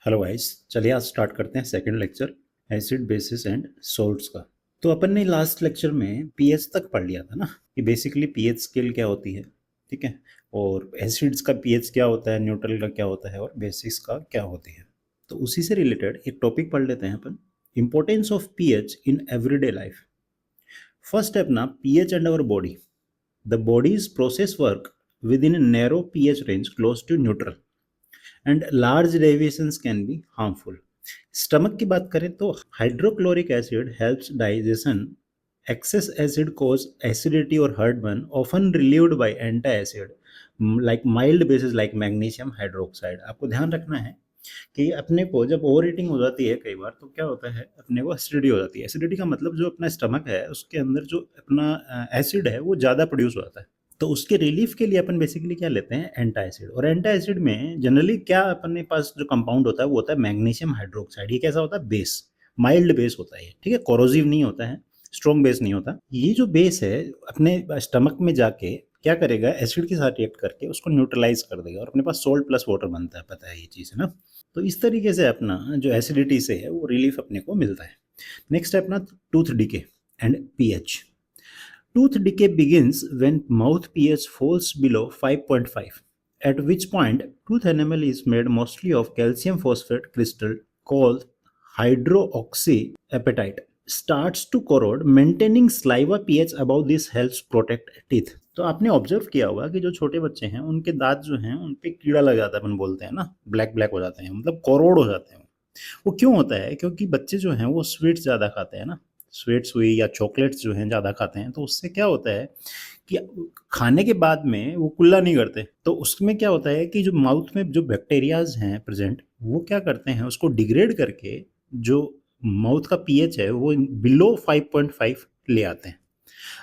Hello guys, चलिए आज start करते हैं second lecture acid basis and salts का। तो अपन ने लास्ट लेक्चर में पीएच तक पढ़ लिया था ना कि बेसिकली पीएच स्केल क्या होती है, ठीक है, और एसिड्स का पीएच क्या होता है, न्यूट्रल का क्या होता है और बेसिस का क्या होती है। तो उसी से रिलेटेड एक टॉपिक पढ़ लेते हैं अपन, importance of pH in everyday life. First है अपना pH and our body. The body's process work within narrow pH range close to neutral and large deviations can be harmful. Stomach की बात करें तो hydrochloric acid helps digestion, excess acid cause acidity or heartburn, often relieved by anti-acid like mild bases like magnesium hydroxide। आपको ध्यान रखना है कि अपने को जब ओवर ईटिंग हो जाती है कई बार तो क्या होता है, अपने को एसिडिटी हो जाती है। एसिडिटी का मतलब जो अपना स्टमक है उसके अंदर जो अपना एसिड है वो ज़्यादा प्रोड्यूस हो जाता है। तो उसके रिलीफ के लिए अपन बेसिकली क्या लेते हैं, एंटा एसिड। और एंटा एसिड में जनरली क्या अपने पास जो कंपाउंड होता है वो होता है मैग्नीशियम हाइड्रोक्साइड। ये कैसा होता है, बेस, माइल्ड बेस होता है, ठीक है, कोरोसिव नहीं होता है, स्ट्रॉन्ग बेस नहीं होता। ये जो बेस है अपने स्टमक में जाके क्या करेगा, एसिड के साथ रिएक्ट करके उसको न्यूट्रलाइज कर देगा और अपने पास सोल्ट प्लस वाटर बनता है, पता है ये चीज़, है ना। तो इस तरीके से अपना जो एसिडिटी से है वो रिलीफ अपने को मिलता है। नेक्स्ट है अपना tooth decay and pH. Tooth decay begins when mouth pH falls below 5.5, at which point tooth enamel is made mostly of calcium phosphate crystal called hydroxyapatite starts to corrode. Maintaining saliva pH above this helps protect teeth। तो आपने observe किया होगा कि जो छोटे बच्चे हैं उनके दांत जो हैं उन पे कीड़ा लग जाता है, अपन बोलते हैं ना, ब्लैक ब्लैक हो जाते हैं, मतलब कोरोड हो जाते हैं। वो क्यों होता है, क्योंकि बच्चे जो हैं वो स्वीट्स ज़्यादा खाते हैं ना, स्वीट्स हुई या चॉकलेट्स जो हैं ज़्यादा खाते हैं, तो उससे क्या होता है कि खाने के बाद में वो कुल्ला नहीं करते। तो उसमें क्या होता है कि जो माउथ में जो बैक्टीरियाज हैं प्रेजेंट वो क्या करते हैं, उसको डिग्रेड करके जो माउथ का पीएच है वो बिलो 5.5 ले आते हैं।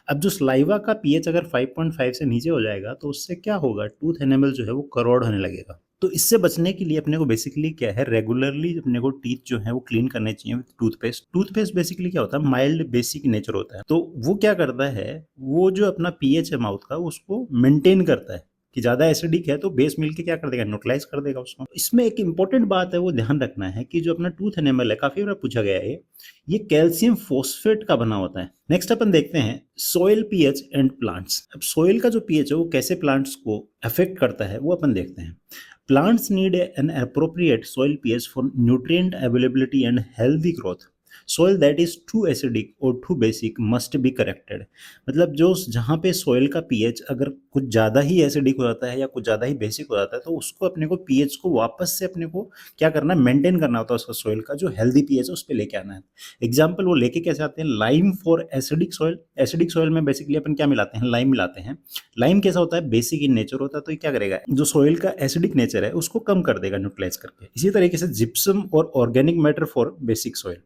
अब जो स्लाइवा का पीएच अगर 5.5 से नीचे हो जाएगा तो उससे क्या होगा, टूथ एनेमल जो है वो करोड़ होने लगेगा। तो इससे बचने के लिए अपने को बेसिकली क्या है, रेगुलरली अपने को टीथ जो है वो क्लीन करने चाहिए विद टूथपेस्ट। टूथपेस्ट बेसिकली क्या होता है, माइल्ड बेसिक नेचर होता है, तो वो क्या करता है, वो जो अपना पीएच है माउथ का उसको मेंटेन करता है कि ज़्यादा एसिडिक है तो बेस मिलके क्या कर देगा, न्यूट्रलाइज कर देगा उसको। इसमें एक इंपॉर्टेंट बात है वो ध्यान रखना है कि जो अपना टूथ एनेमल है, काफी बार पूछा गया है, ये कैल्शियम फॉस्फेट का बना होता है। नेक्स्ट अपन देखते हैं सोइल पीएच एंड प्लांट्स। अब सोइल का जो पीएच है वो कैसे प्लांट्स को अफेक्ट करता है वो अपन देखते हैं। Plants need an appropriate soil pH for nutrient availability and healthy growth. Soil that is too acidic or too basic must be corrected। मतलब जो जहाँ पे सोइल का पीएच अगर कुछ ज़्यादा ही एसिडिक हो जाता है या कुछ ज़्यादा ही बेसिक हो जाता है तो उसको अपने को पीएच को वापस से अपने को क्या करना है, मेंटेन करना होता है। उसका सोइल का जो हेल्दी पीएच है उस पर लेके आना है। एग्जाम्पल वो लेके कैसे आते हैं, lime for acidic soil. Acidic soil में बेसिकली अपन क्या मिलाते हैं, लाइम मिलाते हैं। लाइम कैसा होता है, बेसिक इन नेचर होता है, तो ये क्या करेगा, जो सोइल का एसिडिक नेचर है उसको कम कर देगा न्यूट्रलाइज करके। इसी तरीके से जिप्सम और organic matter for basic soil.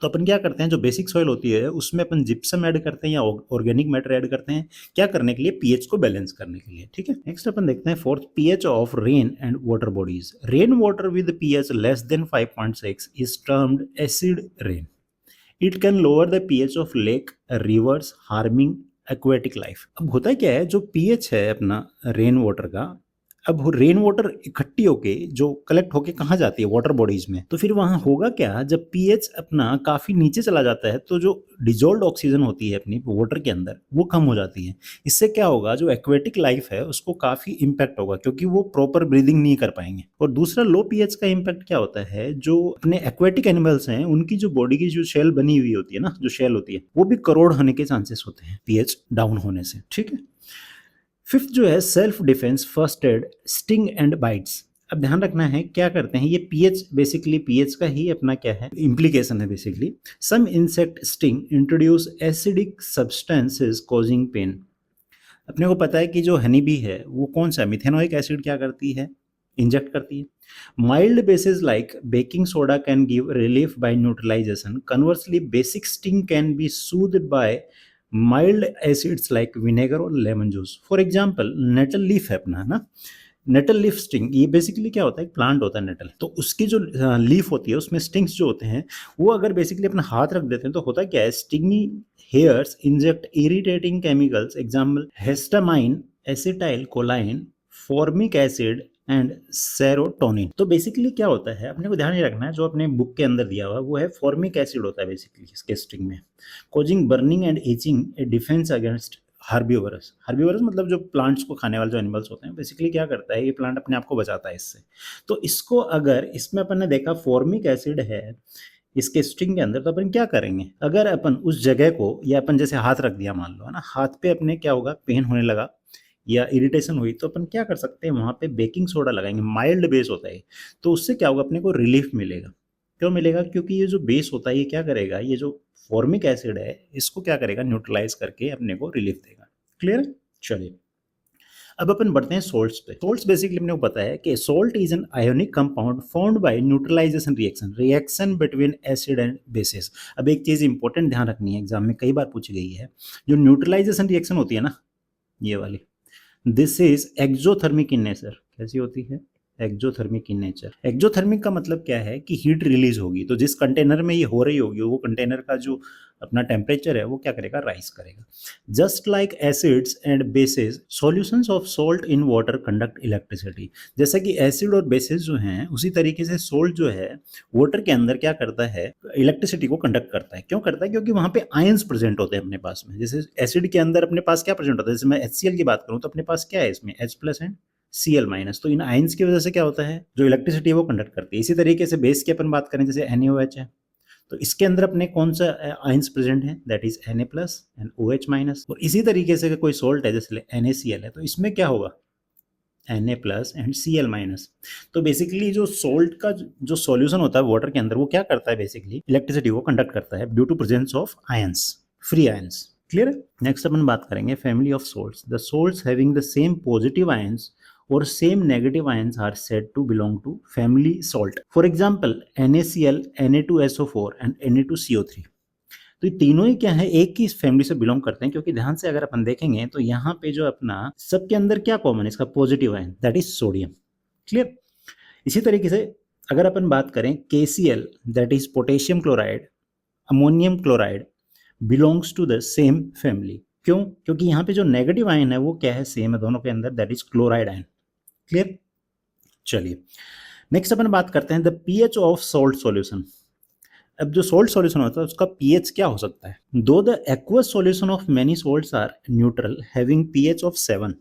तो अपन क्या करते हैं, जो बेसिक सॉइल होती है उसमें अपन जिप्सम ऐड करते हैं या ऑर्गेनिक मैटर ऐड करते हैं, क्या करने के लिए, पीएच को बैलेंस करने के लिए, ठीक है। नेक्स्ट अपन देखते हैं fourth, pH of rain and water bodies. Rain water with pH less than 5.6 is termed acid rain. It can lower the pH of lake, reverse, harming aquatic life. अब होता क्या है, जो पीएच है अपना रेन वाटर का, अब rain water इकट्ठी होके जो कलेक्ट होके कहाँ जाती है, वाटर बॉडीज में। तो फिर वहाँ होगा क्या, जब पीएच अपना काफी नीचे चला जाता है तो जो डिजोल्व ऑक्सीजन होती है अपनी वाटर के अंदर वो कम हो जाती है। इससे क्या होगा, जो एक्वेटिक लाइफ है उसको काफी इंपैक्ट होगा क्योंकि वो प्रॉपर ब्रीदिंग नहीं कर पाएंगे। और दूसरा, लो पीएच का इंपैक्ट क्या होता है, जो अपने एक्वेटिक एनिमल्स हैं उनकी जो बॉडी की जो शेल बनी हुई होती है ना, जो शेल होती है वो भी करोड़ होने के चांसेस होते हैं पीएच डाउन होने से, ठीक है। फिफ्थ जो है self defence, first aid, sting and bytes. अब ध्यान रखना है क्या करते हैं ये पीएच, बेसिकली पीएच का ही अपना क्या है इम्प्लीकेशन है basically. Some insect sting introduce acidic substances causing pain. अपने को पता है कि जो हनी बी है वो कौन सा मिथेनोइक एसिड क्या करती है, इंजेक्ट करती है। Mild bases like baking soda can give relief by neutralisation. Conversely basic sting can be soothed by mild acids like vinegar और lemon juice. For example nettle leaf है अपना, है ना, नेटल लीफ स्टिंग, ये basically क्या होता है, एक प्लांट होता है नेटल, तो उसकी जो लीफ होती है उसमें स्टिंग्स जो होते हैं वो अगर बेसिकली अपना हाथ रख देते हैं तो होता क्या है, stingy hairs inject irritating chemicals, example histamine, acetyl कोलाइन, formic acid, and serotonin. तो बेसिकली क्या होता है, अपने को ध्यान नहीं रखना है, जो अपने बुक के अंदर दिया हुआ वो है फॉर्मिक एसिड होता है बेसिकली इसके स्ट्रिंग में, causing burning and itching a defence against herbivores. Herbivores मतलब जो प्लांट्स को खाने वाले जो एनिमल्स होते हैं, बेसिकली क्या करता है, ये प्लांट अपने आप को बचाता है इससे। तो इसको अगर इसमें अपन ने देखा फॉर्मिक एसिड है इसके स्ट्रिंग के अंदर, तो अपन क्या करेंगे, अगर अपन उस जगह को, या अपन जैसे हाथ रख दिया मान लो है ना, हाथ पे अपने क्या होगा, पेन होने लगा या इरिटेशन हुई, तो अपन क्या कर सकते हैं, वहाँ पे बेकिंग सोडा लगाएंगे, माइल्ड बेस होता है, तो उससे क्या होगा, अपने को रिलीफ मिलेगा। क्यों मिलेगा, क्योंकि ये जो बेस होता है ये क्या करेगा, ये जो फॉर्मिक एसिड है इसको क्या करेगा, न्यूट्रलाइज करके अपने को रिलीफ देगा। क्लियर। चलिए अब अपन बढ़ते हैं सोल्ट्स पे। सोल्ट्स बेसिकली अपने को पता है कि salt is an ionic compound formed by neutralisation reaction between acid and bases. अब एक चीज इंपॉर्टेंट ध्यान रखनी है, एग्जाम में कई बार पूछी गई है, जो न्यूट्रलाइजेशन रिएक्शन होती है ना, ये वाली, this is exothermic in nature. कैसी होती है, एक्सोथर्मिक इन नेचर। एक्सोथर्मिक का मतलब क्या है कि हीट रिलीज होगी, तो जिस कंटेनर में ये हो रही होगी वो कंटेनर का जो अपना टेम्परेचर है वो क्या करेगा, राइज करेगा। Just like acids and bases solutions of salt in water conduct electricity. जैसे कि एसिड और बेसिस जो हैं, उसी तरीके से सोल्ट जो है वाटर के अंदर क्या करता है, इलेक्ट्रिसिटी को कंडक्ट करता है। क्यों करता है, क्योंकि वहाँ पे आयंस प्रेजेंट होते हैं अपने पास में। जैसे एसिड के अंदर अपने पास क्या प्रेजेंट होता है, जैसे मैं HCl की बात करूँ तो अपने पास क्या है इसमें, H plus and Cl minus. तो इन आयंस की वजह से क्या होता है, जो इलेक्ट्रिसिटी है वो कंडक्ट करती है। इसी तरीके से बेस की अपन बात करें, जैसे NaOH है, तो इसके अंदर अपने कौन सा आयंस प्रेजेंट है, that is Na plus and OH minus. और इसी तरीके से कोई सोल्ट है जैसे NaCl है, तो इसमें क्या होगा, Na plus and Cl minus. तो बेसिकली जो सोल्ट का जो सॉल्यूशन होता है वाटर के अंदर, वो क्या करता है, बेसिकली इलेक्ट्रिसिटी को कंडक्ट करता है due to presence of ions, free ions. Clear है। नेक्स्ट अपन बात करेंगे family of salts. The salts having the same positive ions और same negative ions are said to belong to family salt. For example NaCl, Na2SO4 and Na2CO3। तो ये तीनों ही क्या है, एक ही फैमिली से बिलोंग करते हैं, क्योंकि ध्यान से अगर अपन देखेंगे तो यहाँ पे जो अपना सबके अंदर क्या कॉमन है, इसका positive ion, that is sodium. Clear. इसी तरीके से अगर अपन बात करें KCl, that is potassium chloride, ammonium chloride, belongs to the same family. क्यों, क्योंकि यहाँ पे जो नेगेटिव आयन है वो क्या है, सेम है दोनों के अंदर, that is chloride ion. Clear. चलिए नेक्स्ट अपन बात करते हैं the pH of salt solution. अब जो सोल्ट सॉल्यूशन होता है उसका pH क्या हो सकता है, though the aqueous solution of many salts are neutral having pH of 7,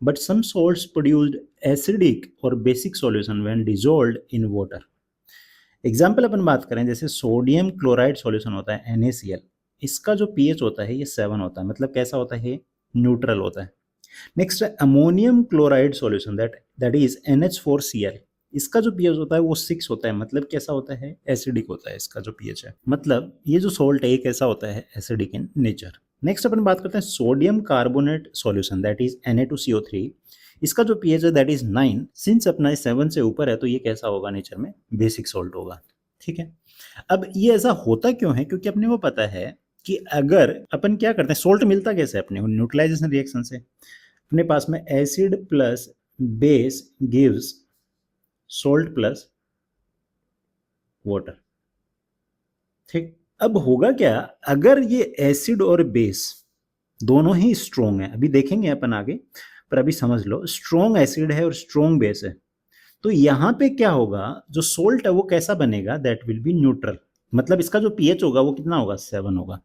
but some salts produced acidic और basic solution when dissolved in water. Example अपन बात करें, जैसे सोडियम क्लोराइड सॉल्यूशन होता है NaCl, इसका जो pH होता है ये 7 होता है, मतलब कैसा होता है, न्यूट्रल होता है। नेक्स्ट है ammonium chloride solution, that is NH4Cl, इसका जो pH होता है वो 6 होता है, मतलब कैसा होता है, एसिडिक होता है इसका जो pH है। मतलब ये जो सोल्ट है ये कैसा होता है, एसिडिक इन नेचर। नेक्स्ट अपन बात करते हैं sodium carbonate solution, that is Na2CO3, इसका जो pH है दैट इज 9, सिंस अपना 7 से ऊपर है तो ये कैसा होगा, नेचर में बेसिक सॉल्ट होगा। ठीक है। अब ये ऐसा होता क्यों है, क्योंकि अपने को पता है कि अगर अपन क्या करते हैं, सोल्ट मिलता कैसे अपने को, न्यूट्रलाइजेशन रिएक्शन से। अपने पास में acid plus base gives salt plus water. ठीक। अब होगा क्या, अगर ये एसिड और बेस दोनों ही स्ट्रोंग है, अभी देखेंगे अपन आगे, पर अभी समझ लो स्ट्रोंग एसिड है और स्ट्रोंग बेस है, तो यहां पे क्या होगा, जो सोल्ट है वो कैसा बनेगा, दैट विल बी न्यूट्रल, मतलब इसका जो pH होगा वो कितना होगा, 7 होगा।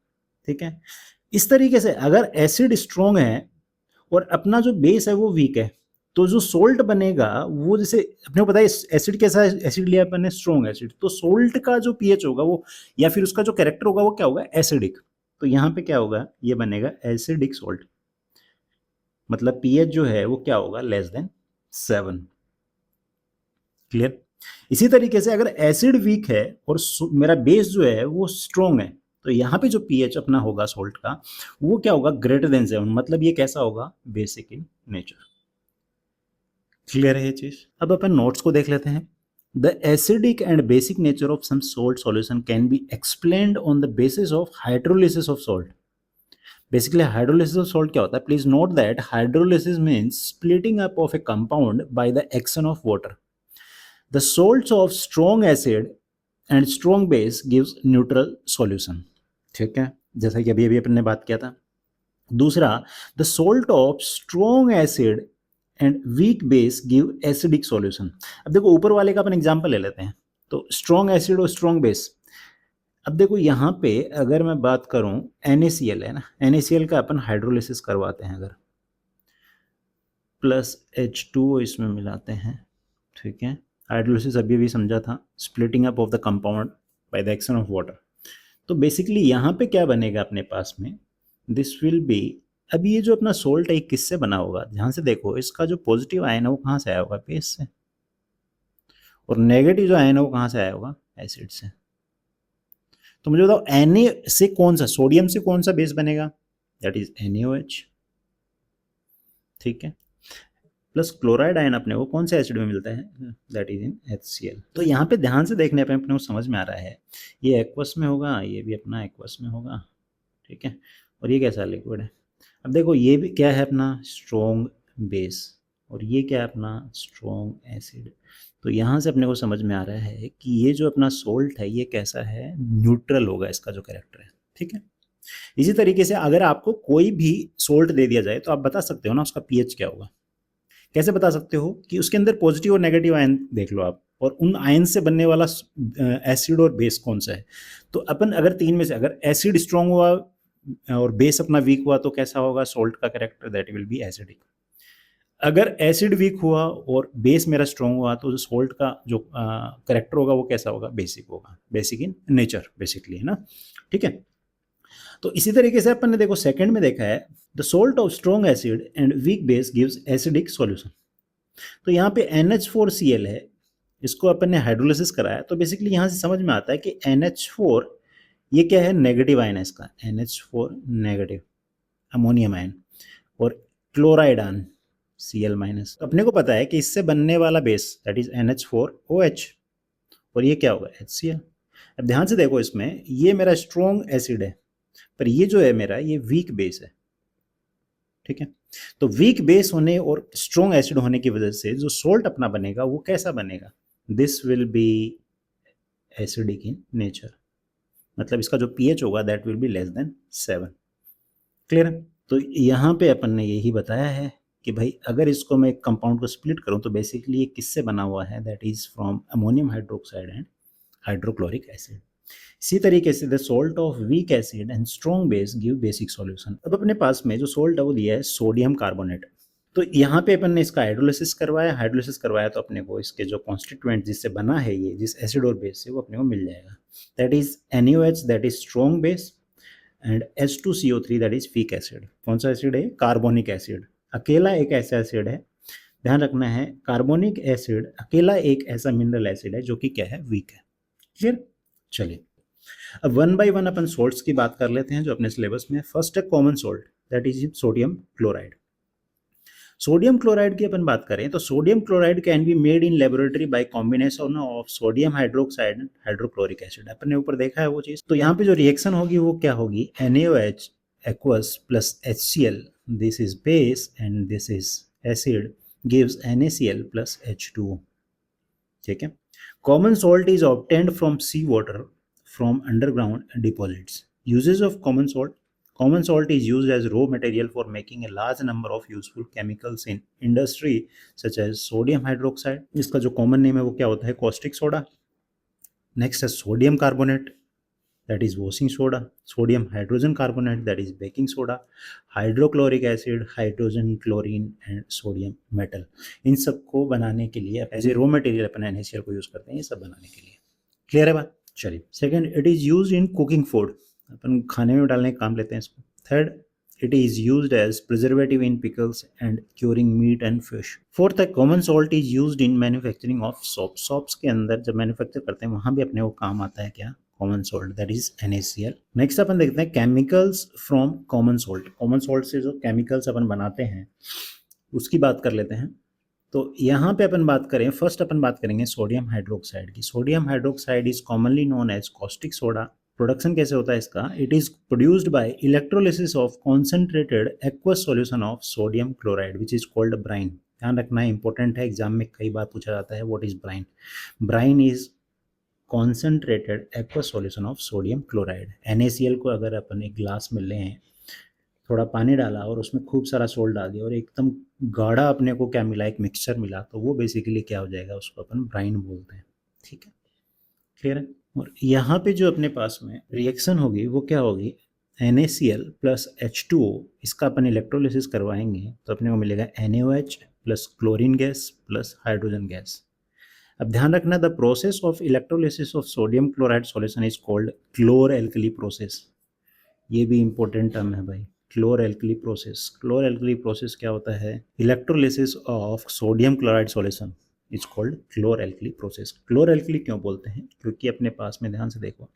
ठीक है। इस तरीके से अगर एसिड स्ट्रोंग है और अपना जो बेस है वो वीक है, तो जो सोल्ट बनेगा वो, जैसे अपने को पता है एसिड कैसा है, एसिड लिया अपन ने स्ट्रोंग एसिड, तो सोल्ट का जो pH होगा वो, या फिर उसका जो कैरेक्टर होगा वो क्या होगा, एसिडिक। तो यहाँ पे क्या होगा, ये बनेगा एसिडिक सोल्ट, मतलब pH जो है वो क्या होगा, लेस देन 7। क्लियर। इसी तरीके से अगर एसिड वीक है और मेरा बेस जो है वो स्ट्रोंग है, तो यहाँ पे जो pH अपना होगा सोल्ट का वो क्या होगा, ग्रेटर देन 7, मतलब ये कैसा होगा, बेसिक इन नेचर। क्लियर है ये चीज। अब अपन नोट्स को देख लेते हैं। The acidic and basic nature of some salt solution can be explained on the basis of hydrolysis of salt. Basically hydrolysis of salt क्या होता है, please note that hydrolysis means splitting up of a compound by the action of water. The salts of strong acid and strong base gives neutral solution। ठीक है, जैसा कि अभी अभी अपन ने बात किया था। दूसरा, the salt of strong acid and weak base give acidic solution. अब देखो ऊपर वाले का अपन एग्जांपल ले लेते हैं, तो स्ट्रॉन्ग एसिड और स्ट्रॉन्ग बेस। अब देखो यहाँ पे अगर मैं बात करूं NaCl है ना, NaCl का अपन हाइड्रोलिसिस करवाते हैं अगर, प्लस H2O इसमें मिलाते हैं, ठीक है। हाइड्रोलिसिस अभी भी समझा था, splitting up of the compound by the action of water. तो बेसिकली यहाँ पे क्या बनेगा अपने पास में, दिस विल बी, अब ये जो अपना सोल्ट है किससे बना होगा, ध्यान से देखो इसका जो पॉजिटिव आयन है वो कहाँ से आया होगा, बेस से, और नेगेटिव जो आयन है वो कहाँ से आया होगा, एसिड से। तो मुझे बताओ Na से कौन सा, सोडियम से कौन सा बेस बनेगा, दैट इज NaOH, ठीक है। प्लस क्लोराइड आयन अपने को कौन से एसिड में मिलता है, दैट इज इन HCl। तो यहाँ पे ध्यान से देखने पे अपने को समझ में आ रहा है, ये एक्वस में होगा, ये भी अपना एक्वस में होगा, ठीक है। और ये कैसा लिक्विड है, अब देखो ये भी क्या है अपना स्ट्रॉन्ग बेस, और ये क्या है अपना स्ट्रॉन्ग एसिड। तो यहाँ से अपने को समझ में आ रहा है कि ये जो अपना सोल्ट है ये कैसा है, न्यूट्रल होगा इसका जो कैरेक्टर है, ठीक है। इसी तरीके से अगर आपको कोई भी सोल्ट दे दिया जाए तो आप बता सकते हो ना उसका पीएच क्या होगा। कैसे बता सकते हो कि उसके अंदर पॉजिटिव और नेगेटिव आयन देख लो आप, और उन आयन से बनने वाला एसिड और बेस कौन सा है। तो अपन अगर तीन में से अगर एसिड स्ट्रांग हुआ और बेस अपना वीक हुआ तो कैसा होगा सोल्ट का character, that will be acidic. अगर एसिड वीक हुआ और बेस मेरा स्ट्रांग हुआ तो सोल्ट का जो कैरेक्टर होगा वो कैसा होगा, बेसिक होगा, बेसिक इन नेचर बेसिकली, है ना, ठीक है। तो इसी तरीके से अपन ने देखो सेकंड में देखा है, the salt of strong acid and weak base gives acidic solution. तो यहाँ पे NH4Cl है, इसको अपन ने हाइड्रोलिसिस कराया, तो बेसिकली यहाँ से समझ में आता है कि NH4 ये क्या है, नेगेटिव आयन है इसका, NH4 नेगेटिव अमोनियम आयन, और क्लोराइड आयन Cl माइनस। तो अपने को पता है कि इससे बनने वाला बेस दैट इज NH4OH, और ये क्या होगा HCl। अब ध्यान से देखो इसमें ये मेरा स्ट्रॉन्ग एसिड है, पर ये जो है मेरा ये वीक बेस है, ठीक है। तो वीक बेस होने और स्ट्रॉन्ग एसिड होने की वजह से जो सोल्ट अपना बनेगा वो कैसा बनेगा, this will be acidic in nature, मतलब इसका जो पीएच होगा that will be less than 7। Clear है। तो यहाँ पे अपन ने यही बताया है कि भाई अगर इसको मैं कंपाउंड को स्प्लिट करूँ तो बेसिकली ये किससे बना हुआ है, that is from ammonium hydroxide and hydrochloric acid. इसी तरीके से the salt of weak acid and strong base give basic solution. अब अपने पास में जो सोल्ट है वो दिया है सोडियम कार्बोनेट। तो यहाँ पे अपन ने इसका हाइड्रोलिसिस करवाया तो अपने को इसके जो कॉन्स्टिट्यूएंट जिससे बना है ये, जिस एसिड और बेस से, वो अपने को मिल जाएगा, that is NaOH that is strong base and H2CO3 that is weak acid. कौन सा एसिड है, कार्बोनिक एसिड। अकेला एक ऐसा एसिड है, ध्यान रखना है, कार्बोनिक एसिड अकेला एक ऐसा मिनरल एसिड है जो कि क्या है, वीक है। क्लियर। चलिए अब one by one upon salts की बात कर लेते हैं जो अपने सिलेबस में। फर्स्ट है common salt that is sodium chloride. Sodium chloride की अपन बात करें तो sodium chloride can be made in laboratory by combination of sodium hydroxide and hydrochloric acid. अपन ने ऊपर देखा है वो चीज। तो यहाँ पे जो रिएक्शन होगी वो क्या होगी, NaOH aqueous plus HCl, this is base and this is acid, gives NaCl plus H2O, ठीक है। Common salt is obtained from sea water from underground deposits. Uses of common salt. Common salt is used as raw material for making a large number of useful chemicals in industry such as sodium hydroxide. इसका जो common name है वो क्या होता है, caustic soda. Next है sodium carbonate, that is washing soda. Sodium hydrogen carbonate, that is baking soda. Hydrochloric acid, hydrogen, chlorine and sodium metal. इन सब को बनाने के लिए एज ए रॉ मटेरियल अपन NaCl को यूज करते हैं ये सब बनाने के लिए। क्लियर है बात। चलिए second, it is used in cooking food, अपन खाने में डालने का काम लेते हैं इसको। Third, it is used as preservative in pickles and curing meat and fish. Fourth है common salt is used in manufacturing of soap. Soaps के अंदर जब मैन्युफैक्चर करते हैं वहां भी अपने को काम आता है क्या, common salt, that is NaCl। Next अपन देखते हैं chemicals from common salt. Common salt से जो केमिकल्स अपन बनाते हैं उसकी बात कर लेते हैं। तो यहाँ पे अपन बात करें, फर्स्ट अपन बात करेंगे सोडियम हाइड्रोक्साइड की। Sodium hydroxide is commonly known as caustic soda. Production कैसे होता है इसका, it is produced by electrolysis of concentrated aqueous solution of sodium chloride which is called brine. ध्यान रखना है, इंपॉर्टेंट है, एग्जाम में कई बार पूछा जाता है what is brine. Brine is concentrated aqueous solution of sodium chloride. NaCl को अगर अपन एक ग्लास में लें थोड़ा पानी डाला और उसमें खूब सारा सोल्ट डाल दिया और एकदम गाढ़ा अपने को क्या मिला, एक मिक्सचर मिला, तो वो बेसिकली क्या हो जाएगा, उसको अपन ब्राइन बोलते हैं। ठीक है, क्लियर है। और यहाँ पे जो अपने पास में रिएक्शन होगी वो क्या होगी, NaCl प्लस H2O, इसका अपन इलेक्ट्रोलिसिस करवाएंगे तो अपने को मिलेगा NaOH plus chlorine gas plus hydrogen gas. अब ध्यान रखना, the process of electrolysis of sodium chloride solution is called chlor alkali process. ये भी इंपॉर्टेंट टर्म है भाई, chlor alkali process. Chlor alkali process क्या होता है, electrolysis of sodium chloride solution is called chlor alkali process. Chlor alkali क्यों बोलते हैं, क्योंकि अपने पास में ध्यान से देखो,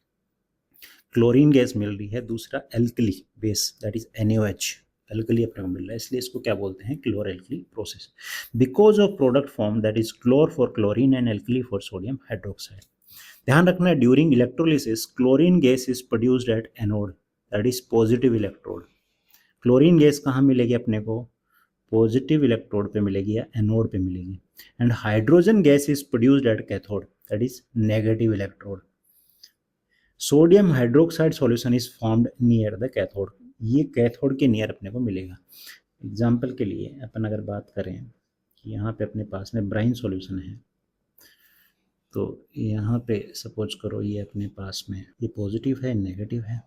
क्लोरीन गैस मिल रही है, दूसरा alkali base that is NaOH, alkali अपने को मिल रहा है, इसलिए इसको क्या बोलते हैं, chlor alkali process. Because of product form that is chlor for chlorine and alkali for sodium hydroxide. ध्यान रखना, during electrolysis chlorine gas is produced at anode that is positive electrode. Chlorine gas कहाँ मिलेगी अपने को, positive electrode पे मिलेगी या anode पे मिलेगी। And hydrogen gas is produced at cathode that is negative electrode. Sodium hydroxide solution is formed near the cathode, ये कैथोड के नियर अपने को मिलेगा। एग्जाम्पल के लिए अपन अगर बात करें कि यहाँ पे अपने पास में ब्राइन सॉल्यूशन है, तो यहाँ पे सपोज करो ये अपने पास में ये पॉजिटिव है, नेगेटिव है।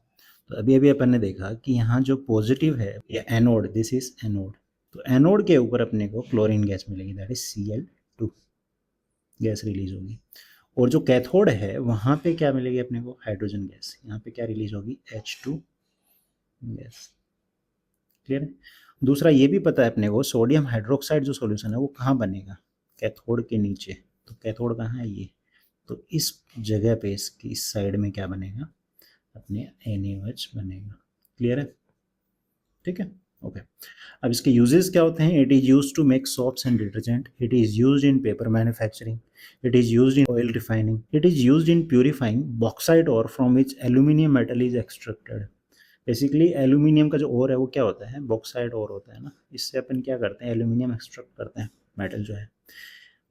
तो अभी अभी अपन ने देखा कि यहाँ जो पॉजिटिव है ये एनोड, दिस इज एनोड, तो एनोड के ऊपर अपने को क्लोरीन गैस मिलेगी that is Cl2 gas release होगी। और जो कैथोड है वहाँ पे क्या मिलेगी अपने को, हाइड्रोजन गैस, यहाँ पे क्या रिलीज होगी, H2 गैस। क्लियर है। दूसरा ये भी पता है अपने को, सोडियम हाइड्रोक्साइड जो सॉल्यूशन है वो कहाँ बनेगा, कैथोड के नीचे। तो कैथोड कहाँ है, ये, तो इस जगह पे इसकी इस साइड में क्या बनेगा, अपने NaOH बनेगा। क्लियर है, ठीक है, ओके। अब इसके यूजेस क्या होते हैं, it is use to make soaps and detergent, it is use in paper manufacturing, it is use in oil refining, it is use in purifying bauxite और from which aluminium metal is extracted. Basically aluminium का जो ओर है वो क्या होता है, bauxite ore होता है ना, इससे अपन क्या करते हैं, एल्यूमिनियम एक्सट्रैक्ट करते हैं, मेटल जो है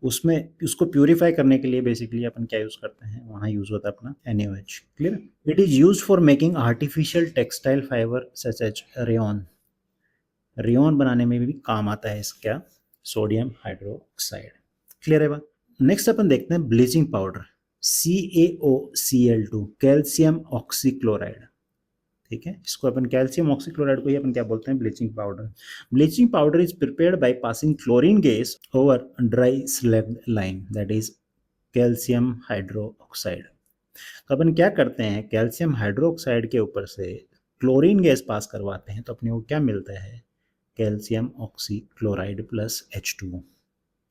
उसमें, उसको प्यूरिफाई करने के लिए बेसिकली अपन क्या यूज़ करते हैं, वहाँ यूज़ होता है अपना NaOH। Clear. It is use for making artificial textile fibre such as rayon, rayon बनाने में भी काम आता है इसका सोडियम हाइड्रोक्साइड। क्लियर है बात। नेक्स्ट अपन देखते हैं bleaching powder, CaOCl2 calcium oxychloride. ठीक है, इसको अपन कैल्शियम ऑक्सीक्लोराइड को ही अपन क्या बोलते हैं, bleaching powder. Bleaching powder is prepared by passing chlorine gas over dry slagged lime that is calcium hydroxide. तो अपन क्या करते हैं, कैल्शियम हाइड्रोक्साइड के ऊपर से क्लोरीन गैस पास करवाते हैं, तो अपने को क्या मिलता है, कैल्शियम ऑक्सीक्लोराइड प्लस H2O।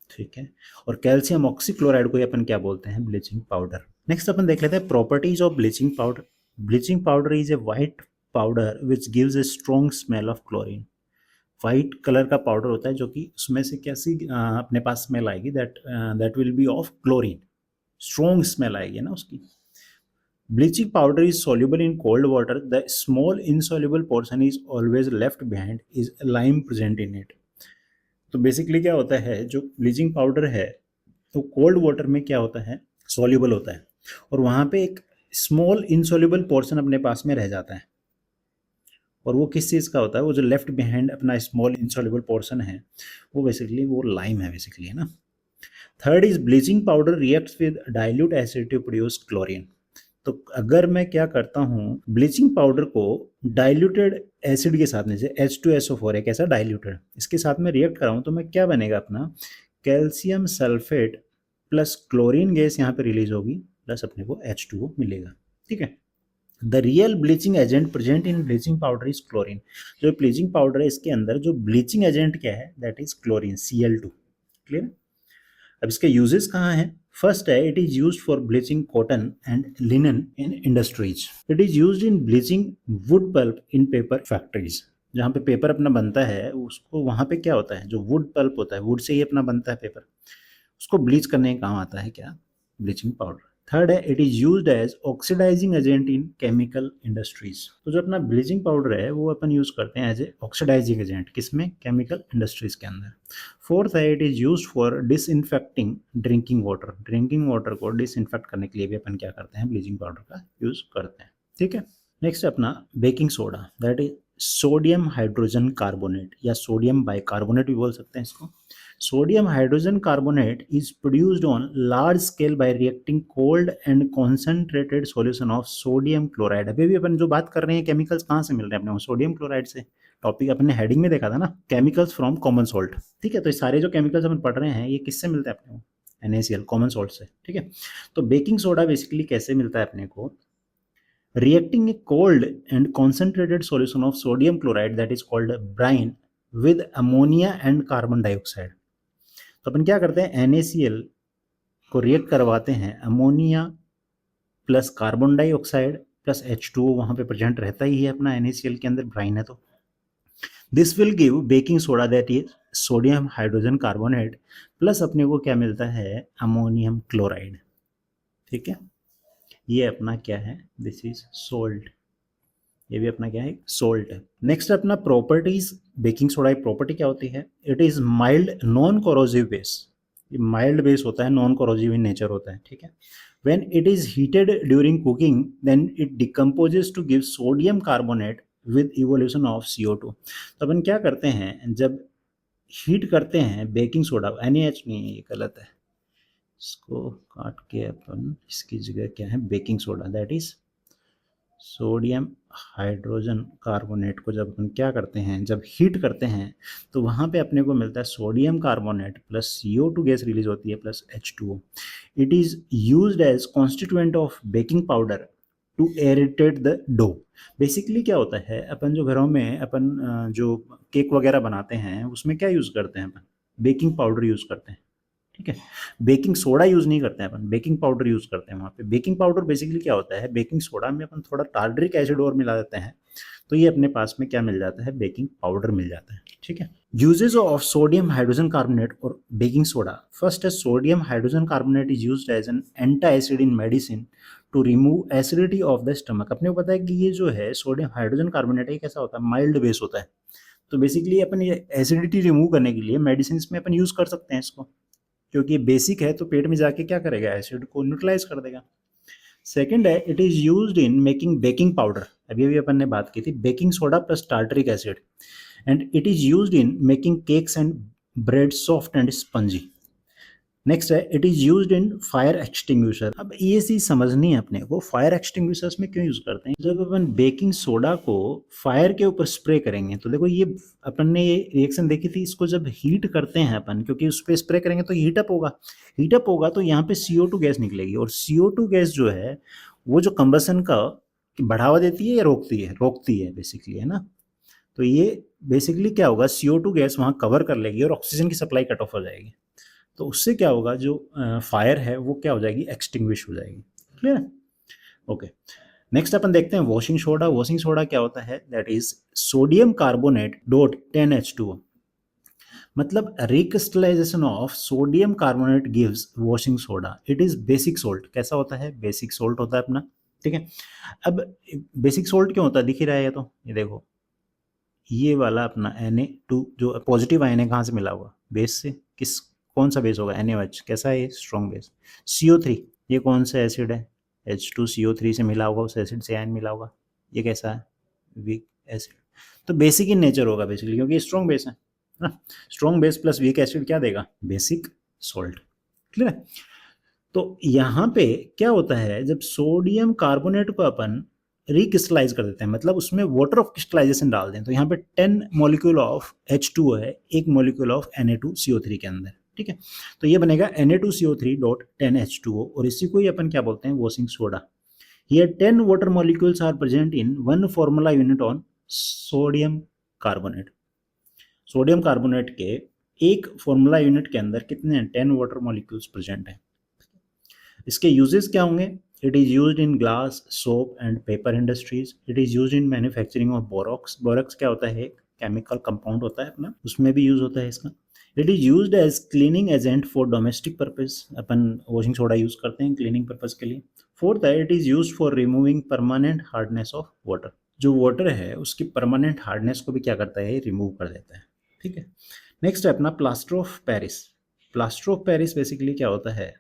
ठीक है, और कैल्शियम ऑक्सीक्लोराइड को ही अपन क्या बोलते हैं, ब्लीचिंग पाउडर। नेक्स्ट अपन देख लेते हैं properties of bleaching powder. Bleaching powder is a white powder which gives a strong smell of chlorine. White colour का पाउडर होता है जो कि उसमें से कैसी अपने पास स्मेल आएगी, that will be of chlorine, strong smell आएगी ना उसकी। Bleaching powder is soluble in cold water, the small insoluble portion is always left behind is lime present in it। तो बेसिकली क्या होता है, जो ब्लीचिंग पाउडर है तो कोल्ड वाटर में क्या होता है, सॉल्युबल होता है, और वहाँ पे एक स्मॉल इनसॉल्युबल पोर्शन अपने पास में रह जाता है, और वो किस चीज़ का होता है, वो जो लेफ्ट बिहाइंड अपना स्मॉल इनसॉल्युबल पोर्शन है वो बेसिकली वो लाइम है बेसिकली, है ना। Third is bleaching powder reacts with dilute acid to produce chlorine. तो अगर मैं क्या करता हूँ, ब्लीचिंग पाउडर को डाइल्यूटेड एसिड के साथ में से H2SO4 एक ऐसा डाइल्यूटेड, इसके साथ में रिएक्ट कराऊँ तो मैं क्या बनेगा अपना, calcium sulphate plus chlorine gas यहाँ पे रिलीज होगी, प्लस अपने को H2O मिलेगा। ठीक है, the real bleaching agent present in bleaching powder is chlorine. जो ब्लीचिंग पाउडर है इसके अंदर जो ब्लीचिंग एजेंट क्या है, that is chlorine, Cl2। Clear. अब इसके यूजेस कहाँ हैं, फर्स्ट है, it is used for bleaching cotton and linen in industries. It is used in bleaching wood pulp in paper factories. जहाँ पे पेपर अपना बनता है उसको, वहाँ पे क्या होता है, जो वुड पल्प होता है, वुड से ही अपना बनता है पेपर, उसको ब्लीच करने का काम आता है क्या, ब्लीचिंग पाउडर। थर्ड है, it is used as oxidising agent in chemical industries. तो जो अपना ब्लीचिंग पाउडर है वो अपन यूज करते हैं एज ए ऑक्सीडाइजिंग एजेंट, किसमें, केमिकल इंडस्ट्रीज के अंदर। फोर्थ है, it is used for disinfecting drinking water. Drinking water को डिसइंफेक्ट करने के लिए भी अपन क्या करते हैं, ब्लीचिंग पाउडर का यूज करते हैं। ठीक है, नेक्स्ट है अपना baking soda, that is sodium hydrogen carbonate या सोडियम बाइकार्बोनेट भी बोल सकते हैं इसको। Sodium hydrogen carbonate is produced on large scale bye reacting cold and concentrated solution of sodium chloride. अभी भी अपन जो बात कर रहे हैं केमिकल्स कहाँ से मिल रहे हैं अपने को, सोडियम क्लोराइड से। टॉपिक अपने हेडिंग में देखा था ना, केमिकल्स फ्रॉम कॉमन सॉल्ट। ठीक है, तो ये सारे जो केमिकल्स अपन पढ़ रहे हैं ये किससे मिलते हैं अपने को, NaCl कॉमन सॉल्ट से। ठीक है, तो बेकिंग सोडा बेसिकली कैसे मिलता है अपने को, reacting a cold and concentrated solution of sodium chloride that is called brine with ammonia and carbon dioxide। तो अपन क्या करते हैं, NaCl को रिएक्ट करवाते हैं ammonia plus carbon dioxide plus H2O, वहां पे प्रेजेंट रहता ही है अपना NaCl के अंदर, ब्राइन है तो। This will give baking soda that is sodium hydrogen carbonate plus अपने को क्या मिलता है, अमोनियम क्लोराइड। ठीक है, ये अपना क्या है, दिस इज सोल्ट, ये भी अपना क्या है, सोल्ट है। नेक्स्ट अपना प्रॉपर्टीज, बेकिंग सोडा की प्रॉपर्टी क्या होती है, it is mild non corrosive base. ये माइल्ड बेस होता है, नॉन कोरोसिव इन नेचर होता है। ठीक है, when it is heated during cooking then it decomposes to give sodium carbonate with evolution of CO2। तो अपन क्या करते हैं, जब हीट करते हैं बेकिंग सोडा, NaH नहीं है, ये गलत है, इसको काट के अपन इसकी जगह क्या है, baking soda that is sodium hydrogen carbonate को जब अपन क्या करते हैं, जब हीट करते हैं तो वहाँ पे अपने को मिलता है sodium carbonate plus CO2 gas release होती है plus H2O। It is used as constituent of baking powder to aerate the dough. Basically क्या होता है, अपन जो घरों में अपन जो केक वगैरह बनाते हैं उसमें क्या यूज़ करते हैं अपन, बेकिंग पाउडर यूज़ करते हैं। ठीक है, बेकिंग सोडा यूज़ नहीं करते हैं अपन, बेकिंग पाउडर यूज़ करते हैं वहाँ पे। बेकिंग पाउडर बेसिकली क्या होता है, बेकिंग सोडा में अपन थोड़ा टार्टरिक एसिड और मिला देते हैं तो ये अपने पास में क्या मिल जाता है, बेकिंग पाउडर मिल जाता है। ठीक है, uses of sodium hydrogen carbonate और बेकिंग सोडा। फर्स्ट है sodium hydrogen carbonate is used as an anti acid in medicine to remove acidity of the stomach. अपने को पता है कि ये जो है सोडियम हाइड्रोजन कार्बोनेट है कैसा होता है, माइल्ड बेस होता है। तो बेसिकली अपन ये एसिडिटी रिमूव करने के लिए मेडिसिन में अपन यूज़ कर सकते हैं इसको, क्योंकि बेसिक है तो पेट में जाके क्या करेगा, एसिड को न्यूट्रलाइज कर देगा। सेकंड है it is used in making baking powder. अभी अभी अपन ने बात की थी baking soda plus tartaric acid, and it is used in making cakes and bread soft and spongy. Next है it is used in fire extinguisher. अब ये चीज समझनी है अपने को, फायर एक्सटिंग्विशर्स में क्यों यूज करते हैं। जब अपन बेकिंग सोडा को फायर के ऊपर स्प्रे करेंगे तो देखो ये अपन ने ये रिएक्शन देखी थी, इसको जब हीट करते हैं अपन, क्योंकि उस पर स्प्रे करेंगे तो हीटअप होगा, हीटअप होगा तो यहाँ पे CO2 गैस निकलेगी, और CO2 गैस जो है वो जो कंबसन का बढ़ावा देती है या रोकती है, रोकती है बेसिकली, है ना। तो ये बेसिकली क्या होगा, CO2 गैस वहाँ कवर कर लेगी और ऑक्सीजन की सप्लाई कट ऑफ हो जाएगी। तो उससे क्या होगा, जो फायर है वो क्या हो जाएगी, एक्सटिंग्विश हो जाएगी। Clear, okay. नेक्स्ट अपन देखते हैं वॉशिंग सोडा। वॉशिंग सोडा क्या होता है, that is sodium carbonate dot 10H2O। मतलब recrystallisation of sodium carbonate gives washing soda. It is basic salt. कैसा होता है, बेसिक सोल्ट होता है अपना। ठीक है, अब बेसिक सोल्ट क्यों होता है, दिख ही रहा है ये तो, ये देखो ये वाला अपना Na2 जो पॉजिटिव आयन है कहाँ से मिला हुआ, बेस से। किस, कौन सा बेस होगा, NaOH। कैसा है ये, स्ट्रॉन्ग बेस। CO3 ये कौन सा एसिड है, H2CO3 से मिला होगा, उस एसिड से आयन मिला होगा। ये कैसा है, वीक एसिड। तो बेसिक इन नेचर होगा बेसिकली, क्योंकि स्ट्रॉन्ग बेस है ना। Strong base plus weak acid क्या देगा, बेसिक सोल्ट। क्लियर है। तो यहाँ पे क्या होता है, जब सोडियम कार्बोनेट को अपन रिक्रिस्टलाइज कर देते हैं, मतलब उसमें वाटर ऑफ क्रिस्टलाइजेशन डाल दें, तो यहाँ पे 10 मॉलिक्यूल ऑफ H2O है, एक मॉलिक्यूल ऑफ Na2CO3 के अंदर। ठीक है, तो ये बनेगा Na2CO3 डॉट 10H2O, और इसी को ही अपन क्या बोलते हैं, washing soda. Here 10 water molecules are present in 1 formula unit on sodium carbonate. Sodium carbonate के एक फॉर्मूला यूनिट के अंदर कितने हैं, 10 वाटर मॉलिक्यूल्स प्रेजेंट हैं। इसके यूजेस क्या होंगे, it is used in glass, soap and paper industries. It is used in manufacturing of borax. Borax क्या होता है, केमिकल कंपाउंड होता है अपना, उसमें भी यूज होता है इसका। It is used as cleaning agent for domestic purpose. अपन वॉशिंग सोडा यूज करते हैं क्लीनिंग पर्पज के लिए। फोर्थ है it is used for removing permanent hardness of water. जो वाटर है उसकी परमानेंट हार्डनेस को भी क्या करता है, रिमूव कर देता है। ठीक है, नेक्स्ट है अपना plaster of Paris. Plaster of Paris basically क्या होता है,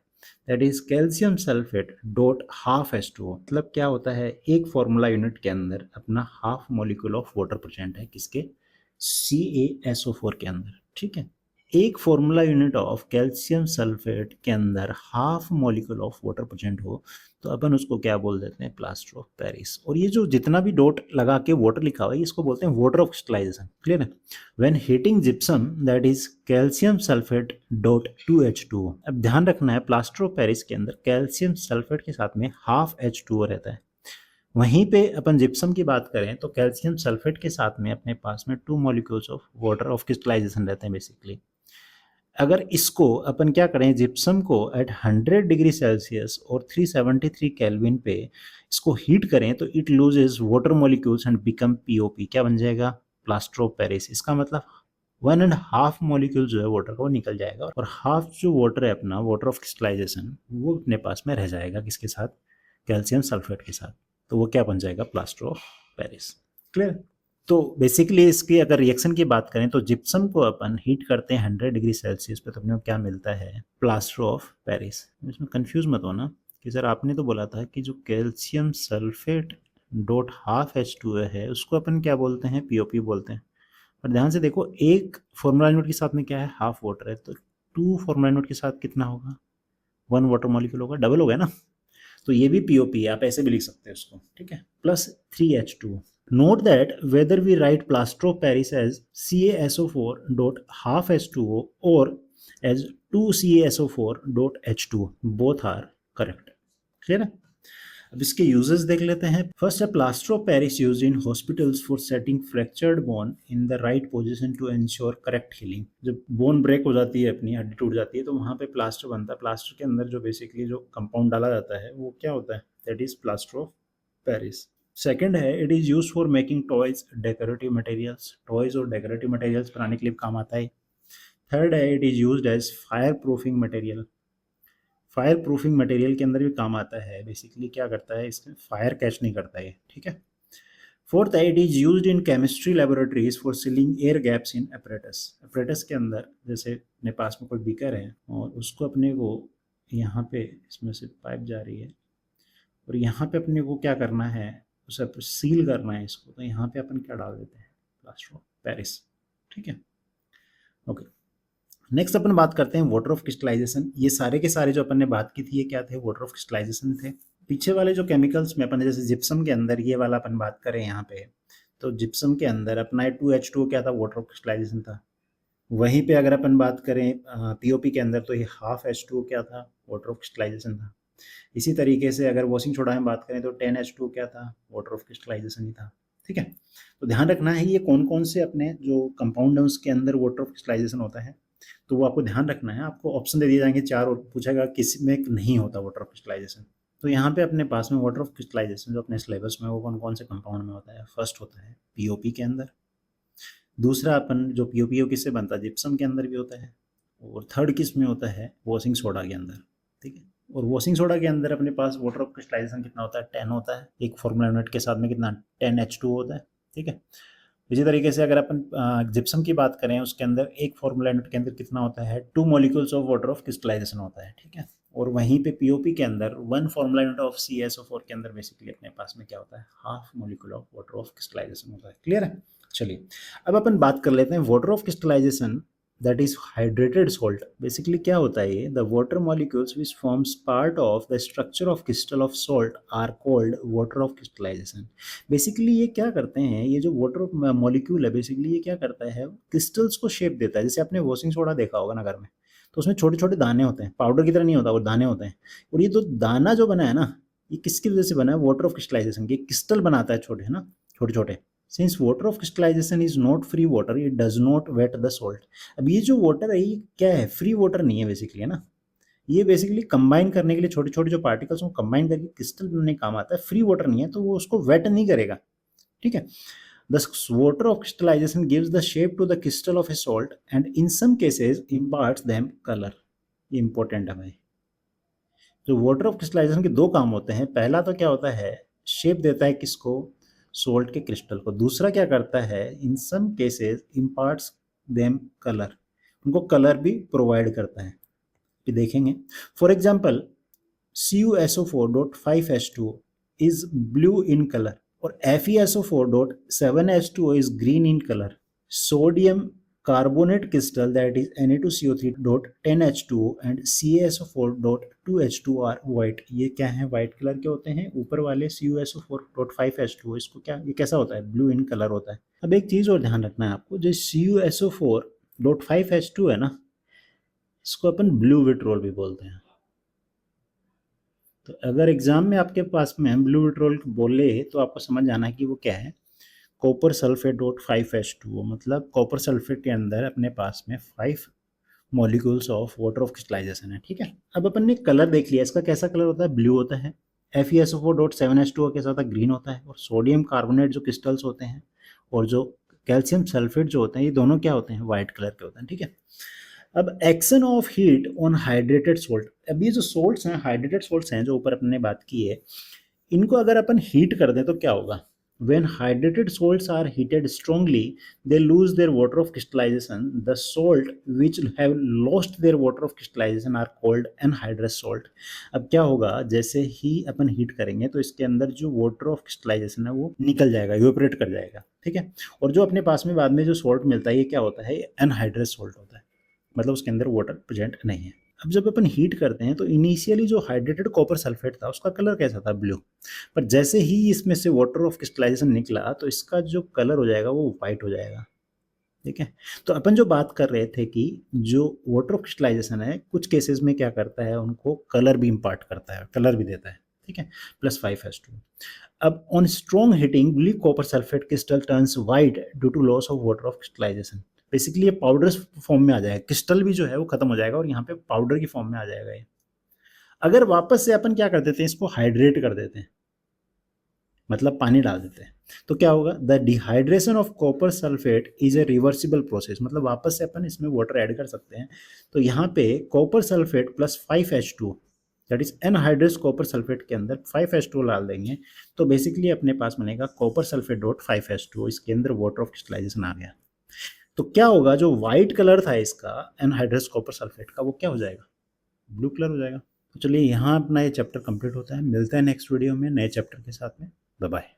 that is calcium sulphate dot half H2O। मतलब क्या होता है, एक फॉर्मूला यूनिट के अंदर अपना half molecule of water present है, किसके, CaSO4 के अंदर, ठीक है। एक formula unit of calcium sulphate के अंदर half molecule of water present हो तो अपन उसको क्या बोल देते हैं, प्लास्टर ऑफ पेरिस। और ये जो जितना भी डॉट लगा के वाटर लिखा हुआ है इसको बोलते हैं वाटर ऑफ क्रिस्टलाइजेशन, क्लियर है। When heating gypsum that is calcium sulphate dot 2H2O। अब ध्यान रखना है प्लास्टर ऑफ पेरिस के अंदर कैल्शियम सल्फेट के साथ में हाफ H2O रहता है। वहीं पे अपन जिप्सम की बात करें तो कैल्शियम सल्फेट के साथ में अपने पास में 2 molecules of water of crystallisation रहते हैं बेसिकली। अगर इसको अपन क्या करें, जिप्सम को एट 100 डिग्री सेल्सियस और 373 केल्विन पे इसको हीट करें तो it loses water molecules and become POP। क्या बन जाएगा, प्लास्टर ऑफ पेरिस। इसका मतलब 1.5 मॉलिक्यूल जो है वाटर का वो निकल जाएगा और हाफ जो वाटर है अपना वाटर ऑफ क्रिस्टलाइजेशन वो अपने पास में रह जाएगा, किसके साथ, कैल्शियम सल्फेट के साथ। तो वो क्या बन जाएगा, प्लास्टर ऑफ पेरिस, क्लियर। तो बेसिकली इसकी अगर रिएक्शन की बात करें तो जिप्सम को अपन हीट करते हैं 100 डिग्री सेल्सियस पे तो अपने को क्या मिलता है, प्लास्टर ऑफ पेरिस। इसमें कंफ्यूज मत होना कि सर आपने तो बोला था कि जो calcium sulphate dot half H2O है उसको अपन क्या बोलते हैं, POP बोलते हैं। पर ध्यान से देखो, एक फॉर्मूला यूनिट के साथ में क्या है, हाफ वाटर है, तो 2 फॉर्मूला यूनिट के साथ कितना होगा, 1 वाटर मॉलिक्यूल होगा, डबल हो गया ना। तो ये भी POP है, आप ऐसे भी लिख सकते हैं उसको, ठीक है, plus 3H2O। Note that whether we write plaster of Paris as CaSO4 dot half H2O or as 2CaSO4 dot H2O, both are correct. Clear है। अब इसके यूजेस देख लेते हैं। फर्स्ट है plaster of Paris used in hospitals for setting fractured bone in the right position to ensure correct healing. जब bone break हो जाती है, अपनी हड्डी टूट जाती है, तो वहाँ पे प्लास्टर बनता है। प्लास्टर के अंदर जो बेसिकली जो कंपाउंड डाला जाता है वो क्या होता है, that is plaster of Paris. Second है it is use for making toys decorative materials. Toys और डेकोरेटिव मटेरियल्स बनाने के लिए काम आता है। थर्ड है it is used as fire proofing material. Fire proofing material के अंदर भी काम आता है। बेसिकली क्या करता है, इसमें फायर कैच नहीं करता है, ठीक है। फोर्थ है it is used in chemistry laboratories for ceiling air gaps in apparatus. Apparatus के अंदर जैसे अपने पास में कोई बीकर है और उसको अपने को यहाँ पे इसमें से पाइप जा रही है और यहाँ पे अपने को क्या करना है, उसे सील करना है इसको, तो यहाँ पे अपन क्या डाल देते हैं, प्लास्टर ऑफ पेरिस, ठीक है, ओके। नेक्स्ट अपन बात करते हैं वाटर ऑफ क्रिस्टलाइजेशन। ये सारे के सारे जो अपन ने बात की थी ये क्या थे, वाटर ऑफ क्रिस्टलाइजेशन थे। पीछे वाले जो केमिकल्स में अपन जैसे जिप्सम के अंदर ये वाला अपन बात करें यहाँ पे, तो जिप्सम के अंदर अपना 2H2O क्या था, वाटर ऑफ क्रिस्टलाइजेशन था। वहीं पे अगर अपन बात करें POP के अंदर तो ये हाफ H2O क्या था, वाटर ऑफ क्रिस्टलाइजेशन था। इसी तरीके से अगर वॉशिंग सोडा में बात करें तो 10H2O क्या था, वाटर ऑफ क्रिस्टलाइजेशन ही था, ठीक है। तो ध्यान रखना है ये कौन कौन से अपने जो कंपाउंड है उसके अंदर वाटर ऑफ क्रिस्टलाइजेशन होता है, तो वो आपको ध्यान रखना है। आपको ऑप्शन दे दिए जाएंगे 4 और पूछेगा किस में नहीं होता वाटर ऑफ क्रिस्टलाइजेशन। तो यहाँ पे अपने पास में वाटर ऑफ क्रिस्टलाइजेशन जो अपने सिलेबस में वो कौन कौन से कंपाउंड में होता है। फर्स्ट होता है POP के अंदर, दूसरा अपन जो POP किससे बनता है, जिप्सम के अंदर भी होता है, और थर्ड किस में होता है, वॉशिंग सोडा के अंदर, ठीक है। और वॉशिंग सोडा के अंदर अपने पास वाटर ऑफ क्रिस्टलाइजेशन कितना होता है, 10 होता है। एक फॉर्मूला यूनिट के साथ में कितना, 10H2 होता है, ठीक है। इसी तरीके से अगर अपन जिप्सम की बात करें उसके अंदर एक फॉर्मूला यूनिट के अंदर कितना होता है, 2 molecules of water of crystallisation होता है, ठीक है। और वहीं पे POP के अंदर 1 फॉर्मूला यूनिट ऑफ CaSO4 के अंदर बेसिकली अपने पास में क्या होता है, half molecule of water of crystallisation होता है, क्लियर है। चलिए अब अपन बात कर लेते हैं water of crystallisation that is hydrated salt. Basically क्या होता है ये, the water molecules which forms part of the structure of crystal of salt are called water of crystallisation. Basically ये क्या करते हैं, ये जो वाटर मॉलिक्यूल है बेसिकली ये क्या करता है, क्रिस्टल्स को शेप देता है। जैसे आपने वॉशिंग सोडा देखा होगा ना घर में, तो उसमें छोटे छोटे दाने होते हैं, पाउडर की तरह नहीं होता, वो दाने होते हैं। और ये जो दाना जो बना है ना, ये किसकी वजह से बना है, वाटर ऑफ क्रिस्टलाइजेशन के। क्रिस्टल बनाता है छोटे, है ना, छोटे छोटे। Since water of crystallisation is not free water, it does not wet the salt. अब ये जो वाटर है ये क्या है, फ्री वाटर नहीं है बेसिकली, है ना। ये बेसिकली कंबाइन करने के लिए छोटे छोटे जो पार्टिकल्स को कंबाइन करके क्रिस्टल बनाने काम आता है। फ्री वाटर नहीं है तो वो उसको वेट नहीं करेगा, ठीक है। The water of crystallization gives the shape to the crystal of a salt and in some cases imparts them color। ये इंपॉर्टेंट है भाई। जो वाटर ऑफ क्रिस्टलाइजेशन के दो काम होते हैं, पहला तो क्या होता है, शेप देता है किसको, सोल्ट के क्रिस्टल को। दूसरा क्या करता है, in some cases imparts them colour, उनको कलर भी प्रोवाइड करता है, पे देखेंगे। For example CuSO4.5H2O is blue in color और FeSO4.7H2O is green in color. Sodium carbonate crystal that is Na2CO3.10H2O and CaSO4.2H2O are white. ये क्या है, व्हाइट कलर के होते हैं। ऊपर वाले CuSO4.5H2O इसको क्या, ये कैसा होता है, ब्लू इन कलर होता है। अब एक चीज और ध्यान रखना है आपको, जो CuSO4.5H2 है ना, इसको अपन ब्लू विट्रोल भी बोलते हैं। तो अगर एग्जाम में आपके पास में ब्लू विट्रोल बोले तो आपको समझ आना कि वो क्या है, कॉपर सल्फेट.5H2O, मतलब कॉपर सल्फेट के अंदर अपने पास में 5 molecules of water of crystallisation है। ठीक है, अब अपन ने कलर देख लिया, इसका कैसा कलर होता है, ब्लू होता है। FeSO4.7H2O कैसा होता है, ग्रीन होता है। और सोडियम कार्बोनेट जो क्रिस्टल्स होते हैं और जो कैल्शियम सल्फेट जो होते हैं, ये दोनों क्या होते हैं, व्हाइट कलर के होते हैं। ठीक है, अब action of heat on hydrated salt. अब ये जो सोल्ट्स हैं, हाइड्रेटेड सोल्ट्स हैं जो ऊपर अपन ने बात की है, इनको अगर अपन हीट कर दें तो क्या होगा, when hydrated salts are heated strongly they lose their water of crystallization. The salt which have lost their water of crystallization are called anhydrous salt. अब क्या होगा, जैसे ही अपन हीट करेंगे तो इसके अंदर जो वाटर ऑफ क्रिस्टलाइजेशन है वो निकल जाएगा, इवेपोरेट कर जाएगा। ठीक है, और जो अपने पास में बाद में जो सॉल्ट मिलता है ये क्या होता है, एनहाइड्रस सॉल्ट होता है, मतलब उसके अंदर वाटर प्रेजेंट नहीं है। अब जब अपन हीट करते हैं तो इनिशियली जो हाइड्रेटेड कॉपर सल्फेट था उसका कलर कैसा था, ब्लू। पर जैसे ही इसमें से वाटर ऑफ क्रिस्टलाइजेशन निकला तो इसका जो कलर हो जाएगा वो वाइट हो जाएगा। ठीक है, तो अपन जो बात कर रहे थे कि जो वाटर ऑफ क्रिस्टलाइजेशन है कुछ केसेस में क्या करता है, उनको कलर भी इम्पार्ट करता है, कलर भी देता है। ठीक है, +5H2। अब on strong heating blue copper sulphate crystal turns white due to loss of water of crystallisation. Basically ये पाउडर फॉर्म में आ जाएगा, क्रिस्टल भी जो है वो खत्म हो जाएगा और यहाँ पे पाउडर की फॉर्म में आ जाएगा ये। अगर वापस से अपन क्या कर देते हैं, इसको हाइड्रेट कर देते हैं, मतलब पानी डाल देते हैं, तो क्या होगा, the dehydration of copper sulphate is a reversible process, मतलब वापस से अपन इसमें वाटर ऐड कर सकते हैं। तो यहाँ पे copper sulphate +5H2 that is anhydrous copper sulphate के अंदर 5H2 डाल देंगे तो बेसिकली अपने पास बनेगा कॉपर सल्फेट.5H2, इसके अंदर वाटर ऑफ क्रिस्टलाइजेशन आ गया। तो क्या होगा, जो व्हाइट कलर था इसका एनहाइड्रस कॉपर सल्फेट का, वो क्या हो जाएगा, ब्लू कलर हो जाएगा। तो चलिए यहाँ अपना ये चैप्टर कंप्लीट होता है, मिलता है नेक्स्ट वीडियो में नए चैप्टर के साथ में। Bye bye.